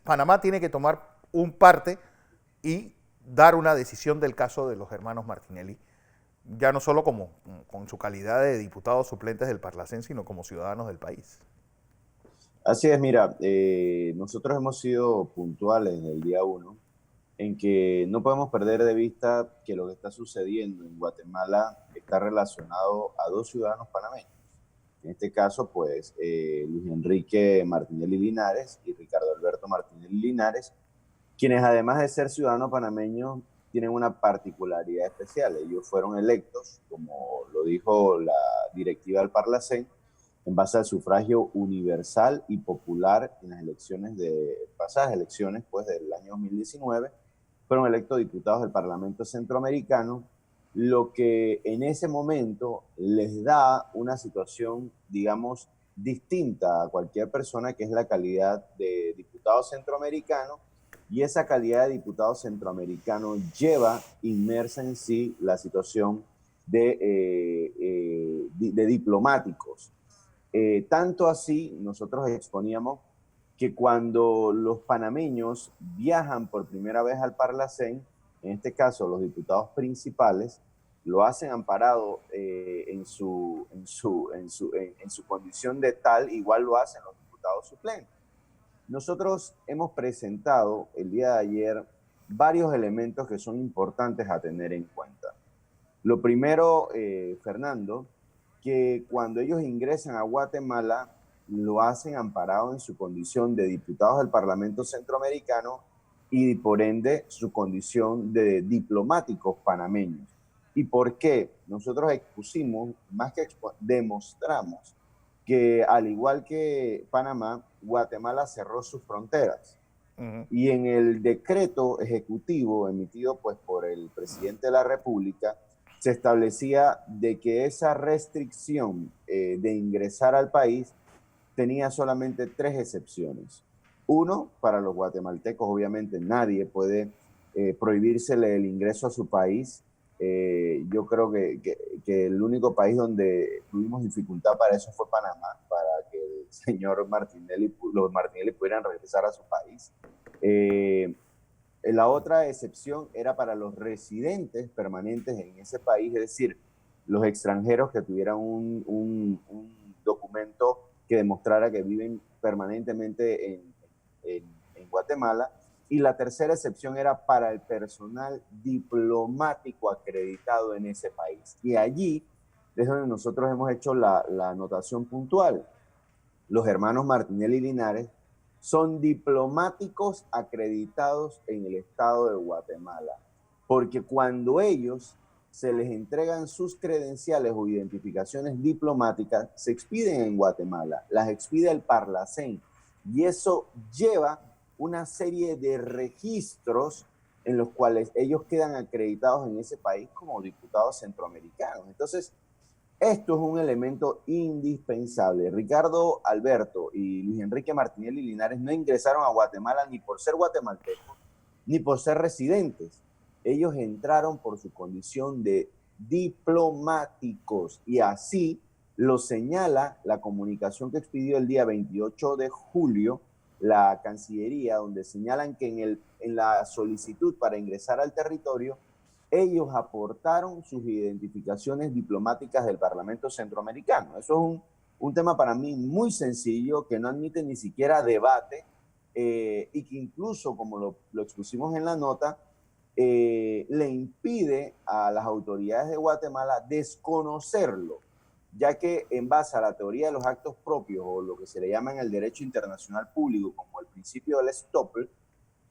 Panamá tiene que tomar un parte y dar una decisión del caso de los hermanos Martinelli, ya no solo como con su calidad de diputados suplentes del Parlacén, sino como ciudadanos del país. Así es, mira, nosotros hemos sido puntuales desde el día uno en que no podemos perder de vista que lo que está sucediendo en Guatemala está relacionado a dos ciudadanos panameños. En este caso, pues, Luis Enrique Martinelli Linares y Ricardo Alberto Martinelli Linares, quienes además de ser ciudadanos panameños, tienen una particularidad especial. Ellos fueron electos, como lo dijo la directiva del Parlacén, en base al sufragio universal y popular en las elecciones pasadas elecciones, pues, del año 2019, fueron electos diputados del Parlamento Centroamericano, lo que en ese momento les da una situación, digamos, distinta a cualquier persona, que es la calidad de diputado centroamericano, y esa calidad de diputado centroamericano lleva inmersa en sí la situación de diplomáticos. Tanto así, nosotros exponíamos que cuando los panameños viajan por primera vez al Parlacén, en este caso los diputados principales, lo hacen amparado en su condición de tal, igual lo hacen los diputados suplentes. Nosotros hemos presentado el día de ayer varios elementos que son importantes a tener en cuenta. Lo primero, Fernando, que cuando ellos ingresan a Guatemala, lo hacen amparado en su condición de diputados del Parlamento Centroamericano y por ende su condición de diplomáticos panameños. ¿Y por qué? Nosotros expusimos, más que demostramos que al igual que Panamá, Guatemala cerró sus fronteras. Uh -huh. Y en el decreto ejecutivo emitido pues por el presidente de la República, se establecía de que esa restricción de ingresar al país tenía solamente 3 excepciones. Uno, para los guatemaltecos, obviamente nadie puede prohibírsele el ingreso a su país. Yo creo que el único país donde tuvimos dificultad para eso fue Panamá, para que el señor Martinelli, los Martinelli pudieran regresar a su país. La otra excepción era para los residentes permanentes en ese país, es decir, los extranjeros que tuvieran un documento que demostrara que viven permanentemente en Guatemala. Y la tercera excepción era para el personal diplomático acreditado en ese país. Y allí es donde nosotros hemos hecho la anotación puntual. Los hermanos Martinelli y Linares son diplomáticos acreditados en el estado de Guatemala, porque cuando ellos se les entregan sus credenciales o identificaciones diplomáticas, se expiden en Guatemala, las expide el Parlacén, y eso lleva una serie de registros en los cuales ellos quedan acreditados en ese país como diputados centroamericanos. Entonces, esto es un elemento indispensable. Ricardo Alberto y Luis Enrique Martinelli Linares no ingresaron a Guatemala ni por ser guatemaltecos, ni por ser residentes. Ellos entraron por su condición de diplomáticos y así lo señala la comunicación que expidió el día 28 de julio la Cancillería, donde señalan que en la solicitud para ingresar al territorio ellos aportaron sus identificaciones diplomáticas del Parlamento Centroamericano. Eso es un tema para mí muy sencillo, que no admite ni siquiera debate, y que incluso, como lo expusimos en la nota, le impide a las autoridades de Guatemala desconocerlo, ya que en base a la teoría de los actos propios, o lo que se le llama en el derecho internacional público como el principio del estoppel,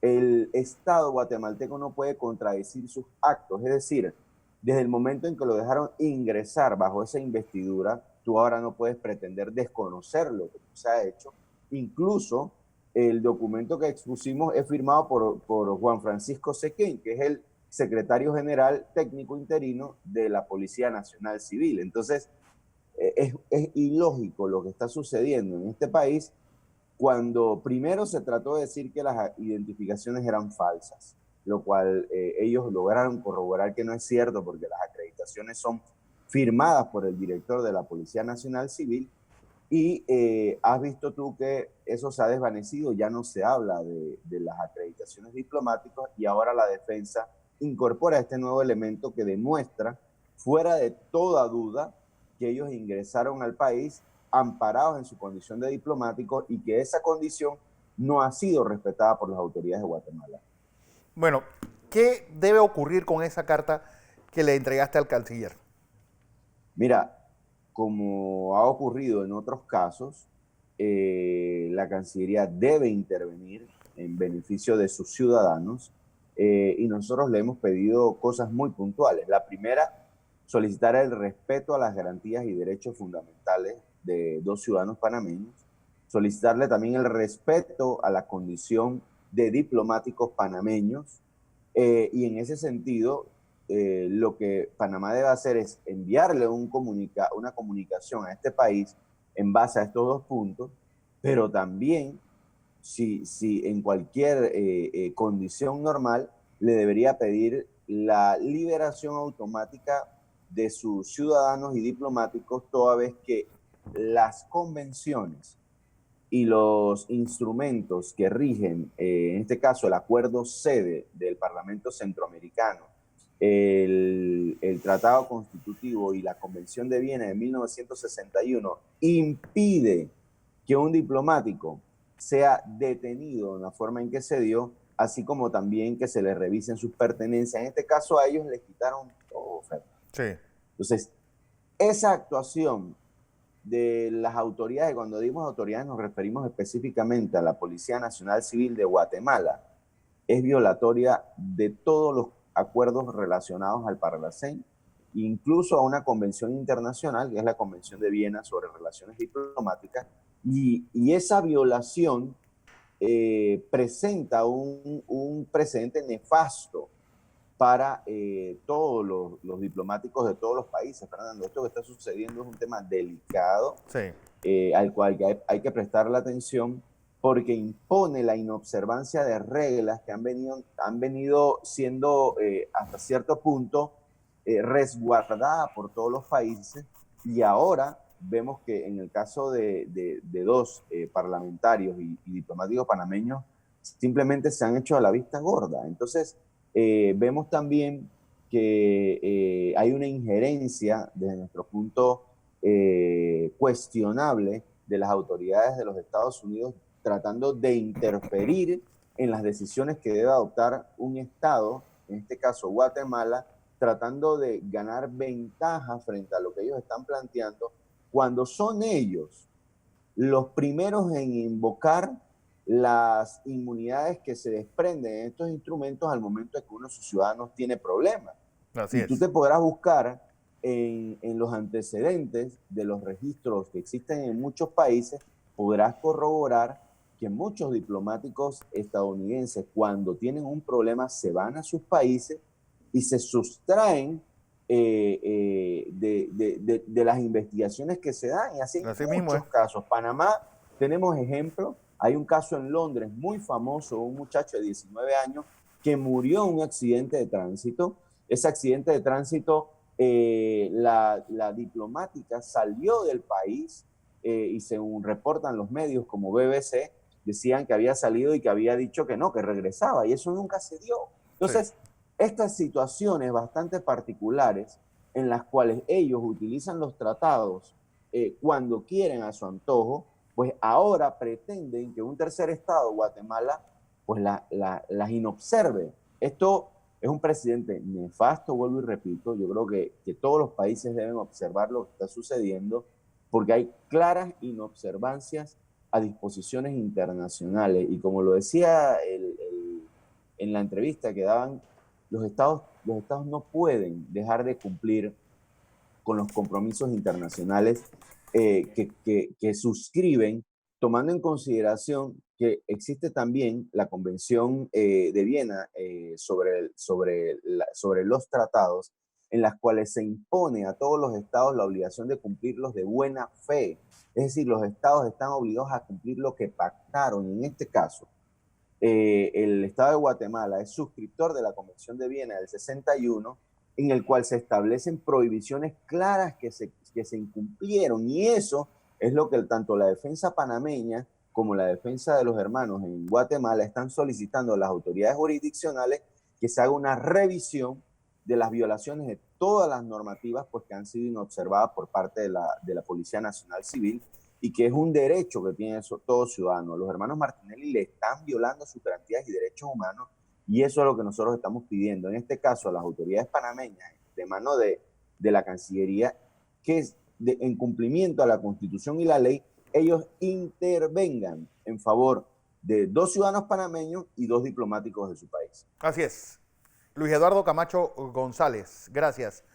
el Estado guatemalteco no puede contradecir sus actos. Es decir, desde el momento en que lo dejaron ingresar bajo esa investidura, tú ahora no puedes pretender desconocer lo que se ha hecho. Incluso el documento que expusimos es firmado por Juan Francisco Sequén, que es el secretario general técnico interino de la Policía Nacional Civil. Entonces, es ilógico lo que está sucediendo en este país, cuando primero se trató de decir que las identificaciones eran falsas, lo cual ellos lograron corroborar que no es cierto, porque las acreditaciones son firmadas por el director de la Policía Nacional Civil, Y has visto tú que eso se ha desvanecido, ya no se habla de las acreditaciones diplomáticas y ahora la defensa incorpora este nuevo elemento que demuestra, fuera de toda duda, que ellos ingresaron al país amparados en su condición de diplomáticos y que esa condición no ha sido respetada por las autoridades de Guatemala. Bueno, ¿qué debe ocurrir con esa carta que le entregaste al canciller? Mira, como ha ocurrido en otros casos, la Cancillería debe intervenir en beneficio de sus ciudadanos y nosotros le hemos pedido cosas muy puntuales. La primera, solicitar el respeto a las garantías y derechos fundamentales de dos ciudadanos panameños, solicitarle también el respeto a la condición de diplomáticos panameños y en ese sentido lo que Panamá debe hacer es enviarle una comunicación a este país en base a estos dos puntos, pero también si en cualquier condición normal le debería pedir la liberación automática de sus ciudadanos y diplomáticos, toda vez que las convenciones y los instrumentos que rigen, en este caso el acuerdo sede del Parlamento Centroamericano, el Tratado Constitutivo y la Convención de Viena de 1961, impide que un diplomático sea detenido en la forma en que se dio, así como también que se le revisen sus pertenencias. En este caso a ellos les quitaron todo, Fer. Sí. Entonces, esa actuación de las autoridades, cuando dimos autoridades nos referimos específicamente a la Policía Nacional Civil de Guatemala, es violatoria de todos los acuerdos relacionados al Parlacén, incluso a una convención internacional, que es la Convención de Viena sobre Relaciones Diplomáticas, y esa violación presenta un precedente nefasto para todos los diplomáticos de todos los países, Fernando. Esto que está sucediendo es un tema delicado, Sí. al cual hay que prestarle atención porque impone la inobservancia de reglas que han venido siendo hasta cierto punto resguardadas por todos los países y ahora vemos que en el caso de dos parlamentarios y diplomáticos panameños simplemente se han hecho a la vista gorda. Entonces, vemos también que hay una injerencia desde nuestro punto cuestionable de las autoridades de los Estados Unidos tratando de interferir en las decisiones que debe adoptar un Estado, en este caso Guatemala, tratando de ganar ventaja frente a lo que ellos están planteando, cuando son ellos los primeros en invocar las inmunidades que se desprenden de estos instrumentos al momento de que uno de sus ciudadanos tiene problemas. Así Y tú es. te podrás buscar en los antecedentes de los registros que existen en muchos países, podrás corroborar que muchos diplomáticos estadounidenses, cuando tienen un problema, se van a sus países y se sustraen de las investigaciones que se dan. Y así hay Así mismo es. muchos casos. Panamá, tenemos ejemplos. Hay un caso en Londres muy famoso, un muchacho de 19 años que murió en un accidente de tránsito. Ese accidente de tránsito, la diplomática salió del país y según reportan los medios como BBC, decían que había salido y que había dicho que no, que regresaba, y eso nunca se dio. Entonces, Sí. estas situaciones bastante particulares en las cuales ellos utilizan los tratados cuando quieren a su antojo, pues ahora pretenden que un tercer estado, Guatemala, pues las inobserve. Esto es un presidente nefasto, vuelvo y repito. Yo creo que todos los países deben observar lo que está sucediendo porque hay claras inobservancias a disposiciones internacionales. Y como lo decía en la entrevista que daban, los estados no pueden dejar de cumplir con los compromisos internacionales que suscriben, tomando en consideración que existe también la Convención de Viena sobre los tratados, en las cuales se impone a todos los estados la obligación de cumplirlos de buena fe. Es decir, los estados están obligados a cumplir lo que pactaron. En este caso, el Estado de Guatemala es suscriptor de la Convención de Viena del 61, en el cual se establecen prohibiciones claras que se incumplieron, y eso Es lo que tanto la defensa panameña como la defensa de los hermanos en Guatemala están solicitando a las autoridades jurisdiccionales que se haga una revisión de las violaciones de todas las normativas pues, que han sido inobservadas por parte de la Policía Nacional Civil y que es un derecho que tiene todo ciudadano. Los hermanos Martinelli le están violando sus garantías y derechos humanos y eso es lo que nosotros estamos pidiendo. En este caso, a las autoridades panameñas, de mano de la Cancillería, que en cumplimiento a la Constitución y la ley, ellos intervengan en favor de 2 ciudadanos panameños y 2 diplomáticos de su país. Así es. Luis Eduardo Camacho González, gracias.